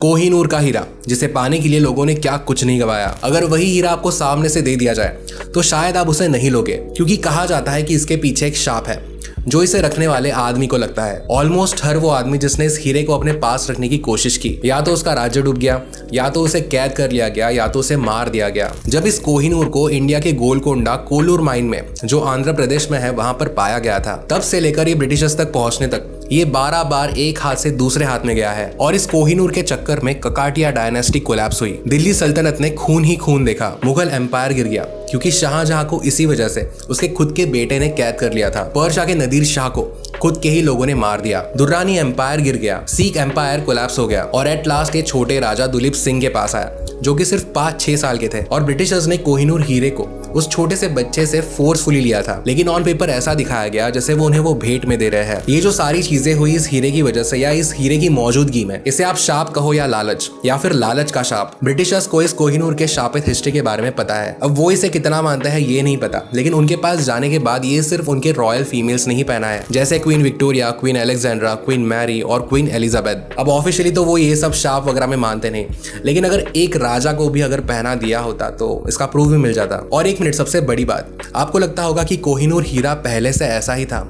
कोहिनूर का हीरा, जिसे पाने के लिए लोगों ने क्या कुछ नहीं गवाया। अगर वही हीरा आपको सामने से दे दिया जाए तो शायद आप उसे नहीं लोगे, क्योंकि कहा जाता है कि इसके पीछे एक शाप है जो इसे रखने वाले आदमी को लगता है। ऑलमोस्ट हर वो आदमी जिसने इस हीरे को अपने पास रखने की कोशिश की, या तो उसका राज्य डूब गया, या तो उसे कैद कर लिया गया, या तो उसे मार दिया गया। जब इस कोहिनूर को इंडिया के गोलकोंडा कोल्लूर माइन में, जो आंध्र प्रदेश में है, वहां पर पाया गया था, तब से लेकर ये ब्रिटिशर्स तक पहुंचने तक ये 12 बार एक हाथ से दूसरे हाथ में गया है। और इस कोहिनूर के चक्कर में ककाटिया डायनेस्टी कोलैप्स हुई। दिल्ली सल्तनत ने खून ही खून देखा। मुगल एम्पायर गिर गया, क्योंकि शाहजहां को इसी वजह से उसके खुद के बेटे ने कैद कर लिया था। पर्शिया के नदीर शाह को खुद के ही लोगों ने मार दिया। दुर्रानी एम्पायर गिर गया, सिख एम्पायर कोलैप्स हो गया, और एट लास्ट ये छोटे राजा दुलीप सिंह के पास आया, जो कि सिर्फ 5-6 साल के थे। और ब्रिटिशर्स ने कोहिनूर हीरे को उस छोटे से बच्चे से फोर्सफुली लिया था, लेकिन ऑन पेपर ऐसा दिखाया गया जैसे वो उन्हें वो भेंट में दे रहे हैं। ये जो सारी चीजें हुई इस हीरे की वजह से, या इस हीरे की मौजूदगी में, इसे आप शाप कहो या लालच, या फिर लालच का शाप। ब्रिटिशर्स को इस कोहिनूर के शापित हिस्ट्री के बारे में पता है। अब वो इसे कितना मानते हैं ये नहीं पता, लेकिन उनके पास जाने के बाद ये सिर्फ उनके रॉयल फीमेल्स नहीं पहना है, जैसे Queen Victoria, Queen Alexandra, Queen Mary और क्वीन एलिजाबेथ। अब ऑफिशियली तो वो ये सब शाप वगैरह में मानते नहीं, लेकिन अगर एक राजा को भी अगर पहना दिया होता तो इसका प्रूफ भी मिल जाता। और एक मिनट, सबसे बड़ी बात, आपको लगता होगा कि कोहिनूर हीरा पहले से ऐसा ही था।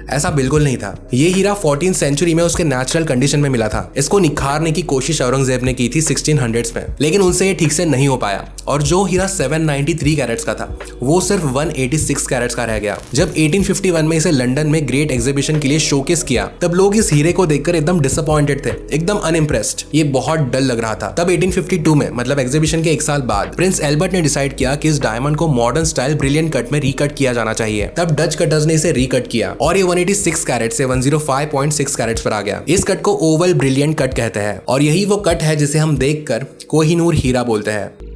ऐसा बिल्कुल नहीं था। ये हीरा 14th सेंचुरी में उसके नेचुरल कंडीशन में मिला था। इसको निखारने की कोशिश औरंगजेब ने की थी 1600s में, लेकिन उनसे ये ठीक से नहीं हो पाया। और जो हीरा 793 कैरेट्स का था, वो सिर्फ 186 कैरेट्स का रह गया। जब 1851 में इसे लंदन में ग्रेट एग्जीबिशन के लिए शोकेस किया, तब लोग इस हीरे को देखकर एकदम डिसअपॉइंटेड थे, एकदम अनइम्प्रेस्ड। ये बहुत डल लग रहा था। तब 1852 में, मतलब एग्जीबिशन के 1 साल बाद, प्रिंस एल्बर्ट ने डिसाइड किया कि इस डायमंड को मॉडर्न स्टाइल ब्रिलियंट कट में रीकट किया जाना चाहिए। तब डच कटर्स ने इसे रीकट किया और ये 186 कैरेट से 105.6 कैरेट्स पर आ गया। इस कट को ओवल ब्रिलियंट कट कहते हैं, और यही वो कट है जिसे हम देखकर कोहिनूर हीरा बोलते हैं।